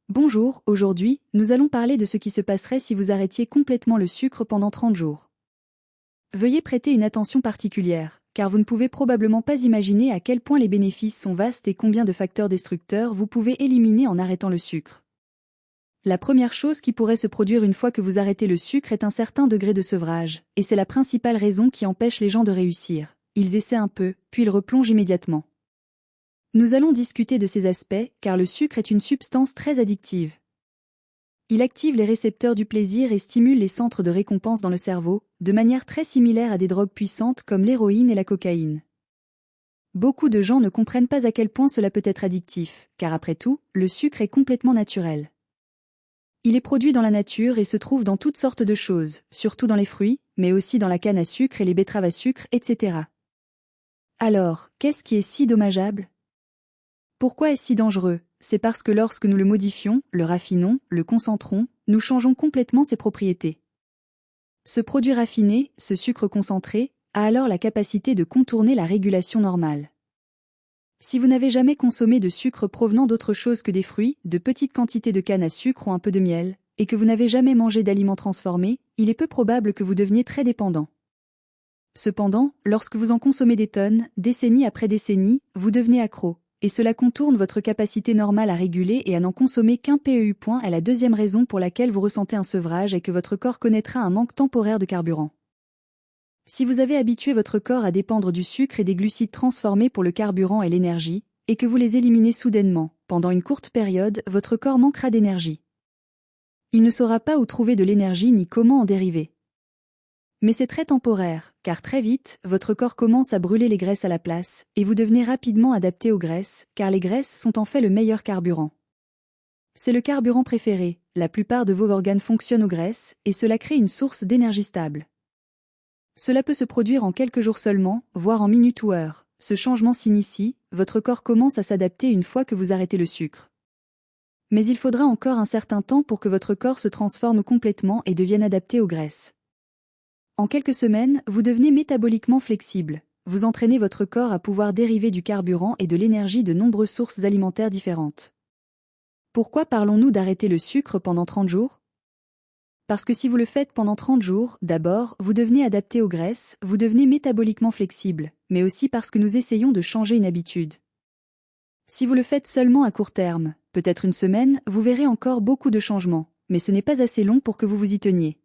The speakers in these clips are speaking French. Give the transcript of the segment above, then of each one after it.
Bonjour, aujourd'hui, nous allons parler de ce qui se passerait si vous arrêtiez complètement le sucre pendant 30 jours. Veuillez prêter une attention particulière, car vous ne pouvez probablement pas imaginer à quel point les bénéfices sont vastes et combien de facteurs destructeurs vous pouvez éliminer en arrêtant le sucre. La première chose qui pourrait se produire une fois que vous arrêtez le sucre est un certain degré de sevrage, et c'est la principale raison qui empêche les gens de réussir. Ils essaient un peu, puis ils replongent immédiatement. Nous allons discuter de ces aspects, car le sucre est une substance très addictive. Il active les récepteurs du plaisir et stimule les centres de récompense dans le cerveau, de manière très similaire à des drogues puissantes comme l'héroïne et la cocaïne. Beaucoup de gens ne comprennent pas à quel point cela peut être addictif, car après tout, le sucre est complètement naturel. Il est produit dans la nature et se trouve dans toutes sortes de choses, surtout dans les fruits, mais aussi dans la canne à sucre et les betteraves à sucre, etc. Alors, qu'est-ce qui est si dommageable ? Pourquoi est-ce si dangereux ? C'est parce que lorsque nous le modifions, le raffinons, le concentrons, nous changeons complètement ses propriétés. Ce produit raffiné, ce sucre concentré, a alors la capacité de contourner la régulation normale. Si vous n'avez jamais consommé de sucre provenant d'autre chose que des fruits, de petites quantités de canne à sucre ou un peu de miel, et que vous n'avez jamais mangé d'aliments transformés, il est peu probable que vous deveniez très dépendant. Cependant, lorsque vous en consommez des tonnes, décennie après décennie, vous devenez accro. Et cela contourne votre capacité normale à réguler et à n'en consommer qu'un peu. Est la deuxième raison pour laquelle vous ressentez un sevrage et que votre corps connaîtra un manque temporaire de carburant. Si vous avez habitué votre corps à dépendre du sucre et des glucides transformés pour le carburant et l'énergie, et que vous les éliminez soudainement, pendant une courte période, votre corps manquera d'énergie. Il ne saura pas où trouver de l'énergie ni comment en dériver. Mais c'est très temporaire, car très vite, votre corps commence à brûler les graisses à la place, et vous devenez rapidement adapté aux graisses, car les graisses sont en fait le meilleur carburant. C'est le carburant préféré, la plupart de vos organes fonctionnent aux graisses, et cela crée une source d'énergie stable. Cela peut se produire en quelques jours seulement, voire en minutes ou heures. Ce changement s'initie, votre corps commence à s'adapter une fois que vous arrêtez le sucre. Mais il faudra encore un certain temps pour que votre corps se transforme complètement et devienne adapté aux graisses. En quelques semaines, vous devenez métaboliquement flexible. Vous entraînez votre corps à pouvoir dériver du carburant et de l'énergie de nombreuses sources alimentaires différentes. Pourquoi parlons-nous d'arrêter le sucre pendant 30 jours ? Parce que si vous le faites pendant 30 jours, d'abord, vous devenez adapté aux graisses, vous devenez métaboliquement flexible, mais aussi parce que nous essayons de changer une habitude. Si vous le faites seulement à court terme, peut-être une semaine, vous verrez encore beaucoup de changements, mais ce n'est pas assez long pour que vous vous y teniez.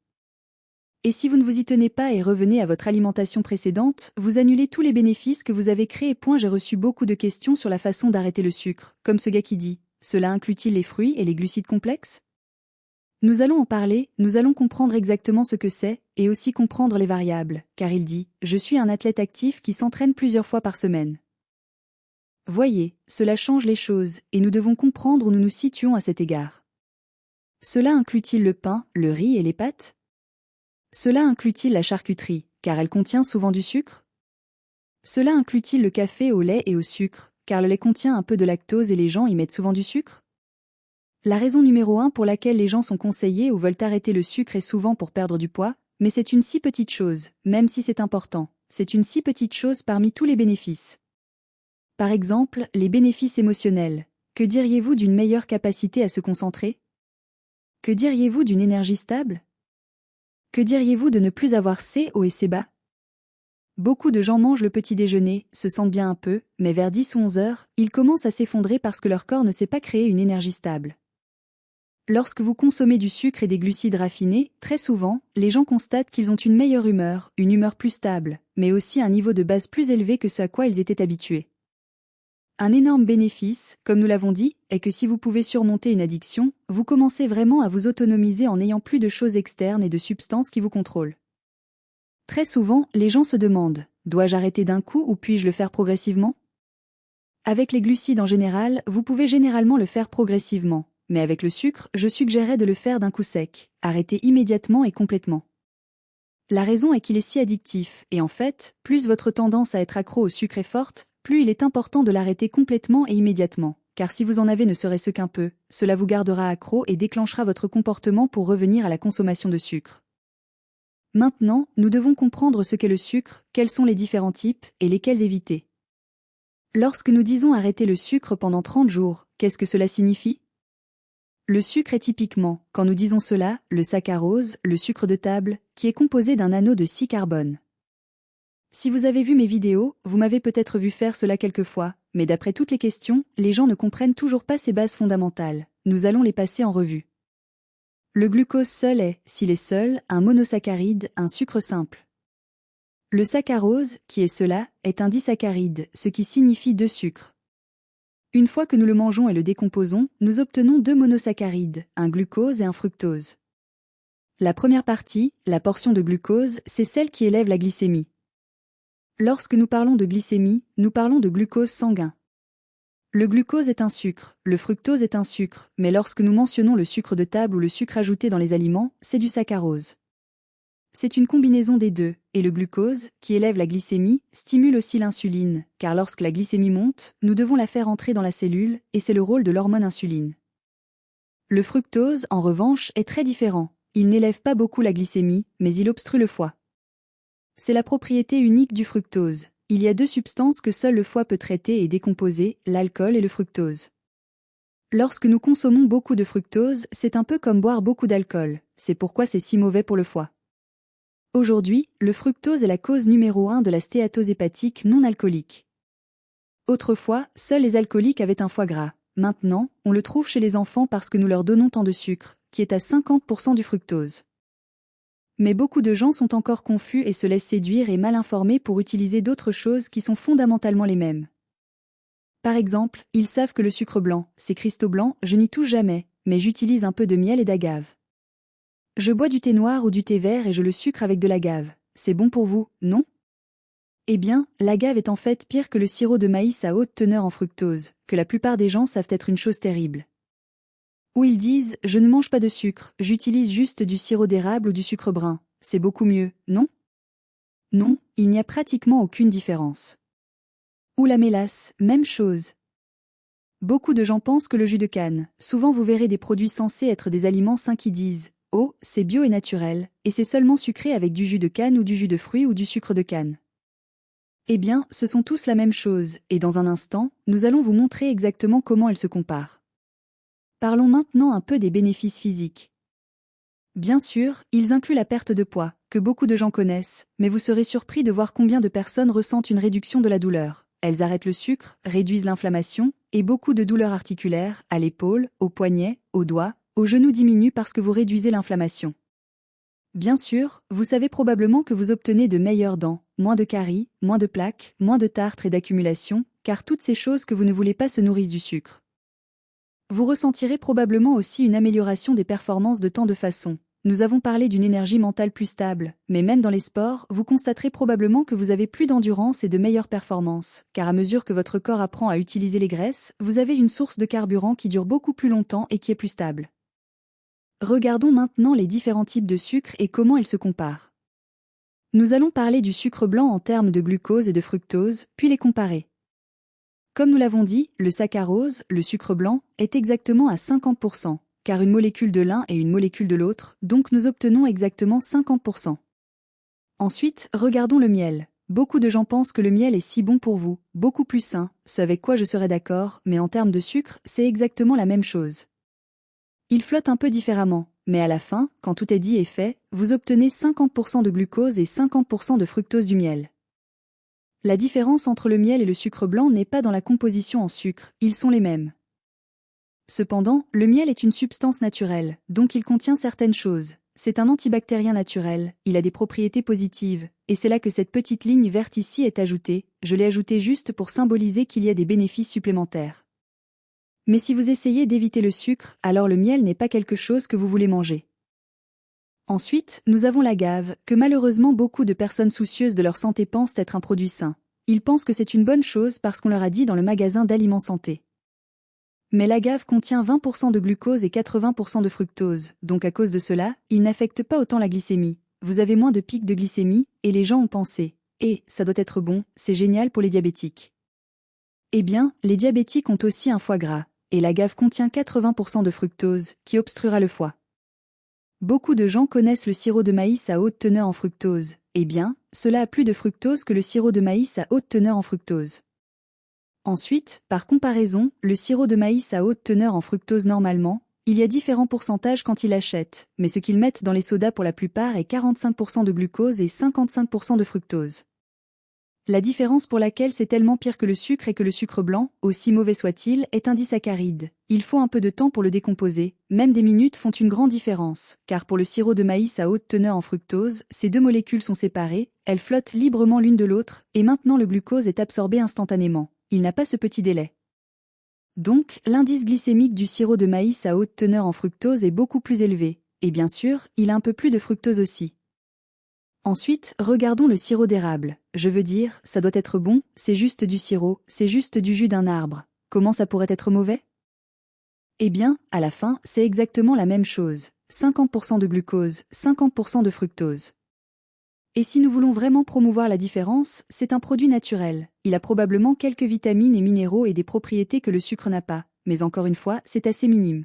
Et si vous ne vous y tenez pas et revenez à votre alimentation précédente, vous annulez tous les bénéfices que vous avez créés. J'ai reçu beaucoup de questions sur la façon d'arrêter le sucre, comme ce gars qui dit « Cela inclut-il les fruits et les glucides complexes ?» Nous allons en parler, nous allons comprendre exactement ce que c'est, et aussi comprendre les variables, car il dit « Je suis un athlète actif qui s'entraîne plusieurs fois par semaine. » Voyez, cela change les choses, et nous devons comprendre où nous nous situons à cet égard. Cela inclut-il le pain, le riz et les pâtes ? Cela inclut-il la charcuterie, car elle contient souvent du sucre ? Cela inclut-il le café au lait et au sucre, car le lait contient un peu de lactose et les gens y mettent souvent du sucre ? La raison numéro 1 pour laquelle les gens sont conseillés ou veulent arrêter le sucre est souvent pour perdre du poids, mais c'est une si petite chose, même si c'est important, c'est une si petite chose parmi tous les bénéfices. Par exemple, les bénéfices émotionnels. Que diriez-vous d'une meilleure capacité à se concentrer ? Que diriez-vous d'une énergie stable ? Que diriez-vous de ne plus avoir ces hauts et ces bas ? Beaucoup de gens mangent le petit déjeuner, se sentent bien un peu, mais vers 10 ou 11 heures, ils commencent à s'effondrer parce que leur corps ne sait pas créer une énergie stable. Lorsque vous consommez du sucre et des glucides raffinés, très souvent, les gens constatent qu'ils ont une meilleure humeur, une humeur plus stable, mais aussi un niveau de base plus élevé que ce à quoi ils étaient habitués. Un énorme bénéfice, comme nous l'avons dit, est que si vous pouvez surmonter une addiction, vous commencez vraiment à vous autonomiser en n'ayant plus de choses externes et de substances qui vous contrôlent. Très souvent, les gens se demandent, dois-je arrêter d'un coup ou puis-je le faire progressivement ? Avec les glucides en général, vous pouvez généralement le faire progressivement, mais avec le sucre, je suggérerais de le faire d'un coup sec, arrêter immédiatement et complètement. La raison est qu'il est si addictif, et en fait, plus votre tendance à être accro au sucre est forte, plus il est important de l'arrêter complètement et immédiatement, car si vous en avez ne serait-ce qu'un peu, cela vous gardera accro et déclenchera votre comportement pour revenir à la consommation de sucre. Maintenant, nous devons comprendre ce qu'est le sucre, quels sont les différents types, et lesquels éviter. Lorsque nous disons arrêter le sucre pendant 30 jours, qu'est-ce que cela signifie ? Le sucre est typiquement, quand nous disons cela, le saccharose, le sucre de table, qui est composé d'un anneau de 6 carbone. Si vous avez vu mes vidéos, vous m'avez peut-être vu faire cela quelques fois, mais d'après toutes les questions, les gens ne comprennent toujours pas ces bases fondamentales. Nous allons les passer en revue. Le glucose seul est, s'il est seul, un monosaccharide, un sucre simple. Le saccharose, qui est cela, est un disaccharide, ce qui signifie deux sucres. Une fois que nous le mangeons et le décomposons, nous obtenons deux monosaccharides, un glucose et un fructose. La première partie, la portion de glucose, c'est celle qui élève la glycémie. Lorsque nous parlons de glycémie, nous parlons de glucose sanguin. Le glucose est un sucre, le fructose est un sucre, mais lorsque nous mentionnons le sucre de table ou le sucre ajouté dans les aliments, c'est du saccharose. C'est une combinaison des deux, et le glucose, qui élève la glycémie, stimule aussi l'insuline, car lorsque la glycémie monte, nous devons la faire entrer dans la cellule, et c'est le rôle de l'hormone insuline. Le fructose, en revanche, est très différent. Il n'élève pas beaucoup la glycémie, mais il obstrue le foie. C'est la propriété unique du fructose. Il y a deux substances que seul le foie peut traiter et décomposer, l'alcool et le fructose. Lorsque nous consommons beaucoup de fructose, c'est un peu comme boire beaucoup d'alcool, c'est pourquoi c'est si mauvais pour le foie. Aujourd'hui, le fructose est la cause numéro 1 de la stéatose hépatique non alcoolique. Autrefois, seuls les alcooliques avaient un foie gras. Maintenant, on le trouve chez les enfants parce que nous leur donnons tant de sucre, qui est à 50% du fructose. Mais beaucoup de gens sont encore confus et se laissent séduire et mal informés pour utiliser d'autres choses qui sont fondamentalement les mêmes. Par exemple, ils savent que le sucre blanc, c'est cristaux blancs, je n'y touche jamais, mais j'utilise un peu de miel et d'agave. Je bois du thé noir ou du thé vert et je le sucre avec de l'agave. C'est bon pour vous, non? Eh bien, l'agave est en fait pire que le sirop de maïs à haute teneur en fructose, que la plupart des gens savent être une chose terrible. Ou ils disent « je ne mange pas de sucre, j'utilise juste du sirop d'érable ou du sucre brun, c'est beaucoup mieux, non ?» Non, il n'y a pratiquement aucune différence. Ou la mélasse, même chose. Beaucoup de gens pensent que le jus de canne, souvent vous verrez des produits censés être des aliments sains qui disent « oh, c'est bio et naturel, et c'est seulement sucré avec du jus de canne ou du jus de fruits ou du sucre de canne. » Eh bien, ce sont tous la même chose, et dans un instant, nous allons vous montrer exactement comment elles se comparent. Parlons maintenant un peu des bénéfices physiques. Bien sûr, ils incluent la perte de poids, que beaucoup de gens connaissent, mais vous serez surpris de voir combien de personnes ressentent une réduction de la douleur. Elles arrêtent le sucre, réduisent l'inflammation, et beaucoup de douleurs articulaires, à l'épaule, au poignet, aux doigts, aux genoux diminuent parce que vous réduisez l'inflammation. Bien sûr, vous savez probablement que vous obtenez de meilleures dents, moins de caries, moins de plaques, moins de tartres et d'accumulation, car toutes ces choses que vous ne voulez pas se nourrissent du sucre. Vous ressentirez probablement aussi une amélioration des performances de tant de façons. Nous avons parlé d'une énergie mentale plus stable, mais même dans les sports, vous constaterez probablement que vous avez plus d'endurance et de meilleures performances, car à mesure que votre corps apprend à utiliser les graisses, vous avez une source de carburant qui dure beaucoup plus longtemps et qui est plus stable. Regardons maintenant les différents types de sucre et comment ils se comparent. Nous allons parler du sucre blanc en termes de glucose et de fructose, puis les comparer. Comme nous l'avons dit, le saccharose, le sucre blanc, est exactement à 50%, car une molécule de l'un et une molécule de l'autre, donc nous obtenons exactement 50%. Ensuite, regardons le miel. Beaucoup de gens pensent que le miel est si bon pour vous, beaucoup plus sain, ce avec quoi je serais d'accord, mais en termes de sucre, c'est exactement la même chose. Il flotte un peu différemment, mais à la fin, quand tout est dit et fait, vous obtenez 50% de glucose et 50% de fructose du miel. La différence entre le miel et le sucre blanc n'est pas dans la composition en sucre, ils sont les mêmes. Cependant, le miel est une substance naturelle, donc il contient certaines choses. C'est un antibactérien naturel, il a des propriétés positives, et c'est là que cette petite ligne verte ici est ajoutée, je l'ai ajoutée juste pour symboliser qu'il y a des bénéfices supplémentaires. Mais si vous essayez d'éviter le sucre, alors le miel n'est pas quelque chose que vous voulez manger. Ensuite, nous avons l'agave, que malheureusement beaucoup de personnes soucieuses de leur santé pensent être un produit sain. Ils pensent que c'est une bonne chose parce qu'on leur a dit dans le magasin d'aliments santé. Mais l'agave contient 20% de glucose et 80% de fructose, donc à cause de cela, il n'affecte pas autant la glycémie. Vous avez moins de pics de glycémie, et les gens ont pensé « Eh, ça doit être bon, c'est génial pour les diabétiques ». Eh bien, les diabétiques ont aussi un foie gras, et l'agave contient 80% de fructose, qui obstruera le foie. Beaucoup de gens connaissent le sirop de maïs à haute teneur en fructose. Eh bien, cela a plus de fructose que le sirop de maïs à haute teneur en fructose. Ensuite, par comparaison, le sirop de maïs à haute teneur en fructose normalement, Il y a différents pourcentages quand ils l'achètent, mais ce qu'ils mettent dans les sodas pour la plupart est 45% de glucose et 55% de fructose. La différence pour laquelle c'est tellement pire que le sucre est que le sucre blanc, aussi mauvais soit-il, est un disaccharide. Il faut un peu de temps pour le décomposer, même des minutes font une grande différence, car pour le sirop de maïs à haute teneur en fructose, ces deux molécules sont séparées, elles flottent librement l'une de l'autre, et maintenant le glucose est absorbé instantanément. Il n'a pas ce petit délai. Donc, l'indice glycémique du sirop de maïs à haute teneur en fructose est beaucoup plus élevé, et bien sûr, il a un peu plus de fructose aussi. Ensuite, regardons le sirop d'érable. Je veux dire, ça doit être bon, c'est juste du sirop, c'est juste du jus d'un arbre. Comment ça pourrait être mauvais? Eh bien, à la fin, c'est exactement la même chose. 50% de glucose, 50% de fructose. Et si nous voulons vraiment promouvoir la différence, c'est un produit naturel. Il a probablement quelques vitamines et minéraux et des propriétés que le sucre n'a pas, mais encore une fois, c'est assez minime.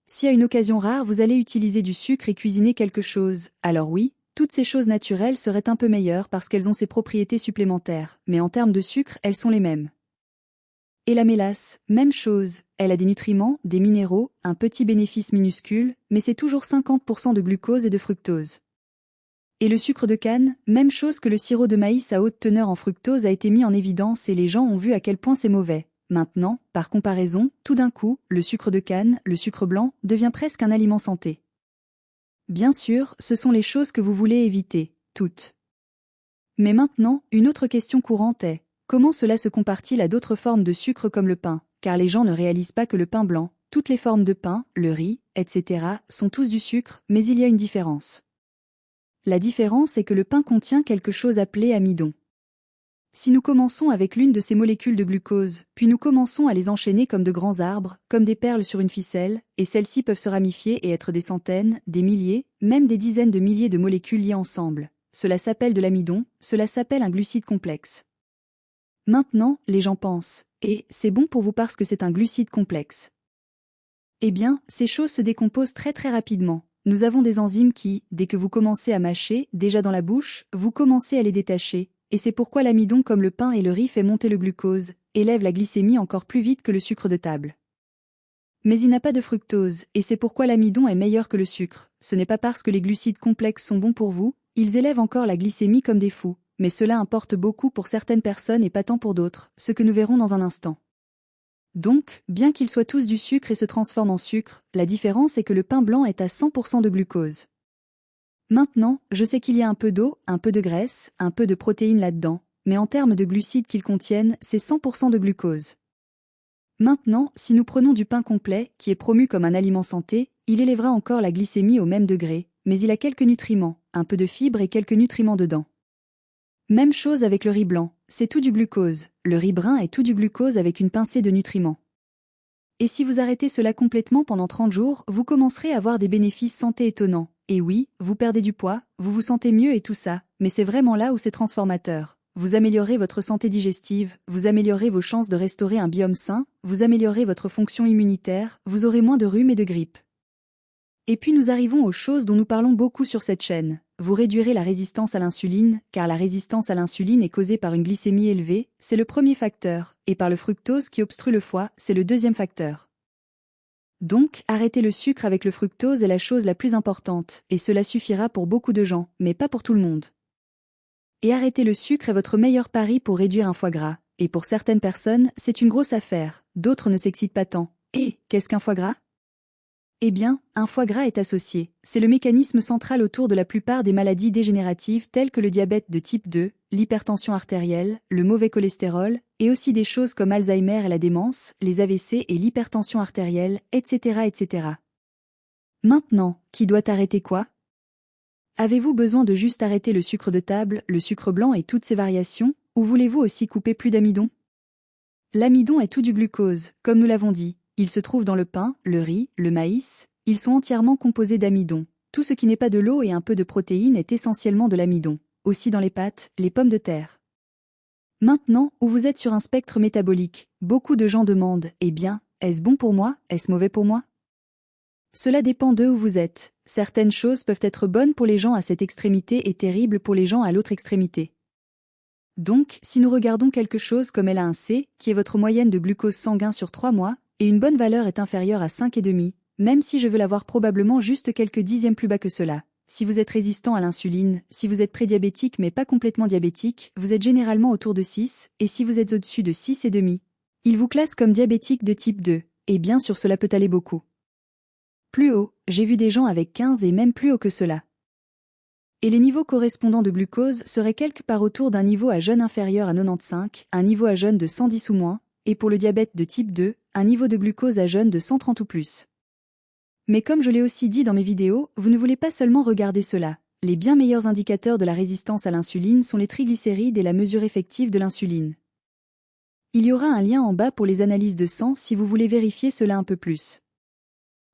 Si à une occasion rare vous allez utiliser du sucre et cuisiner quelque chose, alors oui, toutes ces choses naturelles seraient un peu meilleures parce qu'elles ont ces propriétés supplémentaires, mais en termes de sucre, elles sont les mêmes. Et la mélasse, même chose, elle a des nutriments, des minéraux, un petit bénéfice minuscule, mais c'est toujours 50% de glucose et de fructose. Et le sucre de canne, même chose que le sirop de maïs à haute teneur en fructose a été mis en évidence et les gens ont vu à quel point c'est mauvais. Maintenant, par comparaison, tout d'un coup, le sucre de canne, le sucre blanc, devient presque un aliment santé. Bien sûr, ce sont les choses que vous voulez éviter, toutes. Mais maintenant, une autre question courante est, comment cela se compare-t-il à d'autres formes de sucre comme le pain? Car les gens ne réalisent pas que le pain blanc, toutes les formes de pain, le riz, etc., sont tous du sucre, mais il y a une différence. La différence est que le pain contient quelque chose appelé amidon. Si nous commençons avec l'une de ces molécules de glucose, puis nous commençons à les enchaîner comme de grands arbres, comme des perles sur une ficelle, et celles-ci peuvent se ramifier et être des centaines, des milliers, même des dizaines de milliers de molécules liées ensemble. Cela s'appelle de l'amidon, cela s'appelle un glucide complexe. Maintenant, les gens pensent, et c'est bon pour vous parce que c'est un glucide complexe. Eh bien, ces choses se décomposent très très rapidement. Nous avons des enzymes qui, dès que vous commencez à mâcher, déjà dans la bouche, vous commencez à les détacher. Et c'est pourquoi l'amidon comme le pain et le riz fait monter le glucose, élève la glycémie encore plus vite que le sucre de table. Mais il n'a pas de fructose, et c'est pourquoi l'amidon est meilleur que le sucre. Ce n'est pas parce que les glucides complexes sont bons pour vous, ils élèvent encore la glycémie comme des fous, mais cela importe beaucoup pour certaines personnes et pas tant pour d'autres, ce que nous verrons dans un instant. Donc, bien qu'ils soient tous du sucre et se transforment en sucre, la différence est que le pain blanc est à 100% de glucose. Maintenant, je sais qu'il y a un peu d'eau, un peu de graisse, un peu de protéines là-dedans, mais en termes de glucides qu'ils contiennent, c'est 100% de glucose. Maintenant, si nous prenons du pain complet, qui est promu comme un aliment santé, il élèvera encore la glycémie au même degré, mais il a quelques nutriments, un peu de fibres et quelques nutriments dedans. Même chose avec le riz blanc, c'est tout du glucose, le riz brun est tout du glucose avec une pincée de nutriments. Et si vous arrêtez cela complètement pendant 30 jours, vous commencerez à avoir des bénéfices santé étonnants. Et oui, vous perdez du poids, vous vous sentez mieux et tout ça, mais c'est vraiment là où c'est transformateur. Vous améliorez votre santé digestive, vous améliorez vos chances de restaurer un biome sain, vous améliorez votre fonction immunitaire, vous aurez moins de rhume et de grippe. Et puis nous arrivons aux choses dont nous parlons beaucoup sur cette chaîne. Vous réduirez la résistance à l'insuline, car la résistance à l'insuline est causée par une glycémie élevée, c'est le premier facteur, et par le fructose qui obstrue le foie, c'est le deuxième facteur. Donc, arrêter le sucre avec le fructose est la chose la plus importante, et cela suffira pour beaucoup de gens, mais pas pour tout le monde. Et arrêter le sucre est votre meilleur pari pour réduire un foie gras, et pour certaines personnes, c'est une grosse affaire, d'autres ne s'excitent pas tant. Et, qu'est-ce qu'un foie gras? Eh bien, un foie gras est associé, c'est le mécanisme central autour de la plupart des maladies dégénératives telles que le diabète de type 2, l'hypertension artérielle, le mauvais cholestérol, et aussi des choses comme Alzheimer et la démence, les AVC et l'hypertension artérielle, etc., etc. Maintenant, qui doit arrêter quoi? Avez-vous besoin de juste arrêter le sucre de table, le sucre blanc et toutes ses variations, ou voulez-vous aussi couper plus d'amidon? L'amidon est tout du glucose, comme nous l'avons dit. Il se trouve dans le pain, le riz, le maïs, ils sont entièrement composés d'amidon. Tout ce qui n'est pas de l'eau et un peu de protéines est essentiellement de l'amidon. Aussi dans les pâtes, les pommes de terre. Maintenant, où vous êtes sur un spectre métabolique, beaucoup de gens demandent, eh bien, est-ce bon pour moi, est-ce mauvais pour moi? Cela dépend d'eux où vous êtes. Certaines choses peuvent être bonnes pour les gens à cette extrémité et terribles pour les gens à l'autre extrémité. Donc, si nous regardons quelque chose comme LA1C, qui est votre moyenne de glucose sanguin sur 3 mois, Et une bonne valeur est inférieure à 5,5, même si je veux l'avoir probablement juste quelques dixièmes plus bas que cela. Si vous êtes résistant à l'insuline, si vous êtes prédiabétique mais pas complètement diabétique, vous êtes généralement autour de 6, et si vous êtes au-dessus de 6,5, il vous classe comme diabétique de type 2, et bien sûr cela peut aller beaucoup plus haut, j'ai vu des gens avec 15 et même plus haut que cela. Et les niveaux correspondants de glucose seraient quelque part autour d'un niveau à jeûne inférieur à 95, un niveau à jeûne de 110 ou moins, et pour le diabète de type 2, un niveau de glucose à jeûne de 130 ou plus. Mais comme je l'ai aussi dit dans mes vidéos, vous ne voulez pas seulement regarder cela. Les bien meilleurs indicateurs de la résistance à l'insuline sont les triglycérides et la mesure effective de l'insuline. Il y aura un lien en bas pour les analyses de sang si vous voulez vérifier cela un peu plus.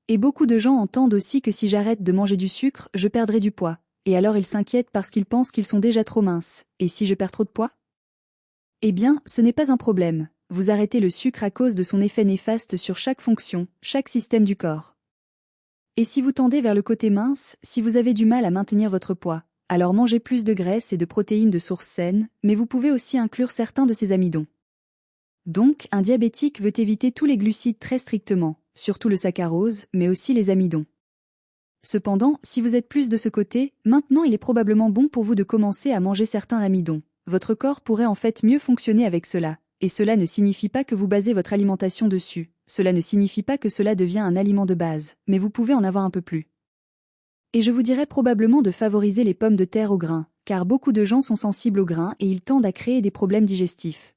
Et beaucoup de gens entendent aussi que si j'arrête de manger du sucre, je perdrai du poids. Et alors ils s'inquiètent parce qu'ils pensent qu'ils sont déjà trop minces. Et si je perds trop de poids? Eh bien, ce n'est pas un problème. Vous arrêtez le sucre à cause de son effet néfaste sur chaque fonction, chaque système du corps. Et si vous tendez vers le côté mince, si vous avez du mal à maintenir votre poids, alors mangez plus de graisse et de protéines de sources saines, mais vous pouvez aussi inclure certains de ces amidons. Donc, un diabétique veut éviter tous les glucides très strictement, surtout le saccharose, mais aussi les amidons. Cependant, si vous êtes plus de ce côté, maintenant il est probablement bon pour vous de commencer à manger certains amidons. Votre corps pourrait en fait mieux fonctionner avec cela. Et cela ne signifie pas que vous basez votre alimentation dessus. Cela ne signifie pas que cela devient un aliment de base, mais vous pouvez en avoir un peu plus. Et je vous dirais probablement de favoriser les pommes de terre au grain, car beaucoup de gens sont sensibles au grain et ils tendent à créer des problèmes digestifs.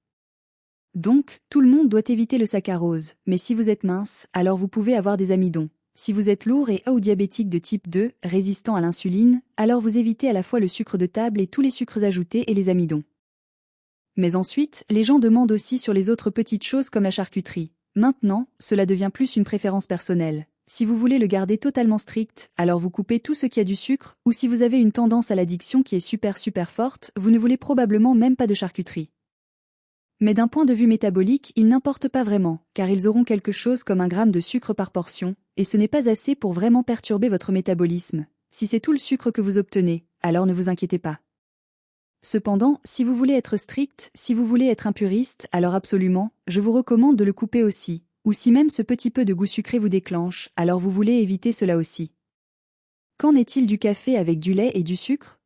Donc, tout le monde doit éviter le saccharose, mais si vous êtes mince, alors vous pouvez avoir des amidons. Si vous êtes lourd et ou diabétique de type 2, résistant à l'insuline, alors vous évitez à la fois le sucre de table et tous les sucres ajoutés et les amidons. Mais ensuite, les gens demandent aussi sur les autres petites choses comme la charcuterie. Maintenant, cela devient plus une préférence personnelle. Si vous voulez le garder totalement strict, alors vous coupez tout ce qui a du sucre, ou si vous avez une tendance à l'addiction qui est super forte, vous ne voulez probablement même pas de charcuterie. Mais d'un point de vue métabolique, ils n'importent pas vraiment, car ils auront quelque chose comme 1 gramme de sucre par portion, et ce n'est pas assez pour vraiment perturber votre métabolisme. Si c'est tout le sucre que vous obtenez, alors ne vous inquiétez pas. Cependant, si vous voulez être strict, si vous voulez être un puriste, alors absolument, je vous recommande de le couper aussi, ou si même ce petit peu de goût sucré vous déclenche, alors vous voulez éviter cela aussi. Qu'en est-il du café avec du lait et du sucre?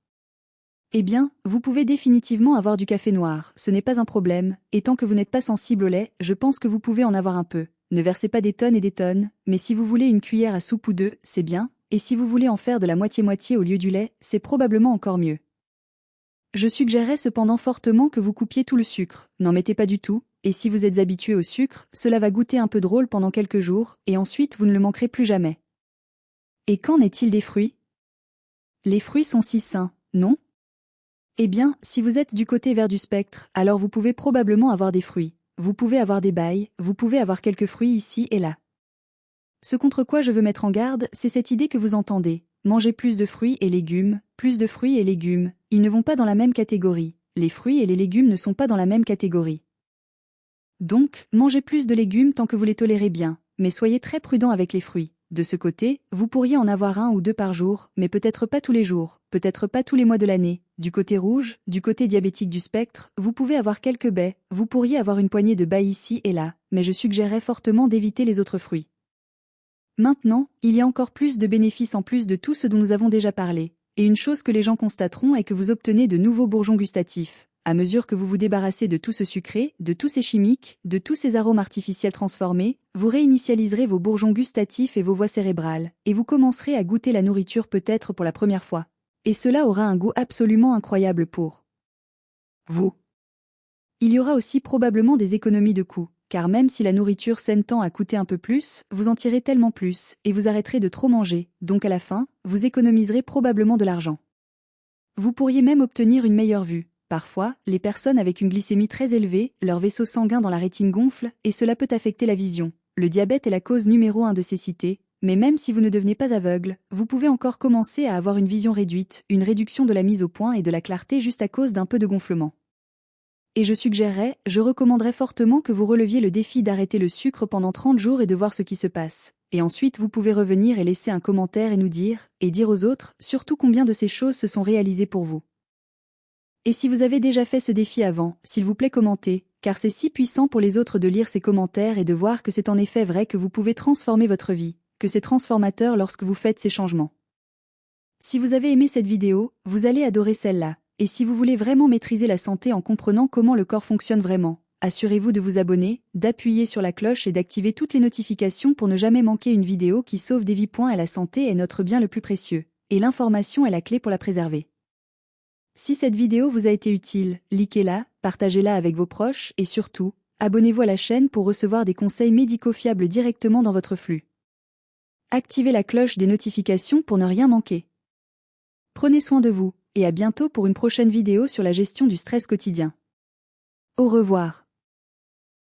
Eh bien, vous pouvez définitivement avoir du café noir, ce n'est pas un problème, et tant que vous n'êtes pas sensible au lait, je pense que vous pouvez en avoir un peu. Ne versez pas des tonnes et des tonnes, mais si vous voulez une cuillère à soupe ou deux, c'est bien, et si vous voulez en faire de la moitié-moitié au lieu du lait, c'est probablement encore mieux. Je suggérerais cependant fortement que vous coupiez tout le sucre, n'en mettez pas du tout, et si vous êtes habitué au sucre, cela va goûter un peu drôle pendant quelques jours, et ensuite vous ne le manquerez plus jamais. Et qu'en est-il des fruits? Les fruits sont si sains, non? Eh bien, si vous êtes du côté vert du spectre, alors vous pouvez probablement avoir des fruits, vous pouvez avoir des bailles, vous pouvez avoir quelques fruits ici et là. Ce contre quoi je veux mettre en garde, c'est cette idée que vous entendez. Mangez plus de fruits et légumes, plus de fruits et légumes, ils ne vont pas dans la même catégorie. Les fruits et les légumes ne sont pas dans la même catégorie. Donc, mangez plus de légumes tant que vous les tolérez bien, mais soyez très prudent avec les fruits. De ce côté, vous pourriez en avoir 1 ou 2 par jour, mais peut-être pas tous les jours, peut-être pas tous les mois de l'année. Du côté rouge, du côté diabétique du spectre, vous pouvez avoir quelques baies, vous pourriez avoir une poignée de bailles ici et là, mais je suggérerais fortement d'éviter les autres fruits. Maintenant, il y a encore plus de bénéfices en plus de tout ce dont nous avons déjà parlé, et une chose que les gens constateront est que vous obtenez de nouveaux bourgeons gustatifs. À mesure que vous vous débarrassez de tout ce sucré, de tous ces chimiques, de tous ces arômes artificiels transformés, vous réinitialiserez vos bourgeons gustatifs et vos voies cérébrales, et vous commencerez à goûter la nourriture peut-être pour la première fois. Et cela aura un goût absolument incroyable pour vous. Il y aura aussi probablement des économies de coûts, car même si la nourriture saine tend à coûter un peu plus, vous en tirez tellement plus, et vous arrêterez de trop manger, donc à la fin, vous économiserez probablement de l'argent. Vous pourriez même obtenir une meilleure vue. Parfois, les personnes avec une glycémie très élevée, leur vaisseau sanguin dans la rétine gonfle, et cela peut affecter la vision. Le diabète est la cause numéro 1 de cécité, mais même si vous ne devenez pas aveugle, vous pouvez encore commencer à avoir une vision réduite, une réduction de la mise au point et de la clarté juste à cause d'un peu de gonflement. Et je recommanderais fortement que vous releviez le défi d'arrêter le sucre pendant 30 jours et de voir ce qui se passe. Et ensuite vous pouvez revenir et laisser un commentaire et nous dire, et dire aux autres, surtout combien de ces choses se sont réalisées pour vous. Et si vous avez déjà fait ce défi avant, s'il vous plaît commentez, car c'est si puissant pour les autres de lire ces commentaires et de voir que c'est en effet vrai que vous pouvez transformer votre vie, que c'est transformateur lorsque vous faites ces changements. Si vous avez aimé cette vidéo, vous allez adorer celle-là, et si vous voulez vraiment maîtriser la santé en comprenant comment le corps fonctionne vraiment, assurez-vous de vous abonner, d'appuyer sur la cloche et d'activer toutes les notifications pour ne jamais manquer une vidéo qui sauve des vies. La santé est notre bien le plus précieux, et l'information est la clé pour la préserver. Si cette vidéo vous a été utile, likez-la, partagez-la avec vos proches et surtout, abonnez-vous à la chaîne pour recevoir des conseils médicaux fiables directement dans votre flux. Activez la cloche des notifications pour ne rien manquer. Prenez soin de vous, et à bientôt pour une prochaine vidéo sur la gestion du stress quotidien. Au revoir.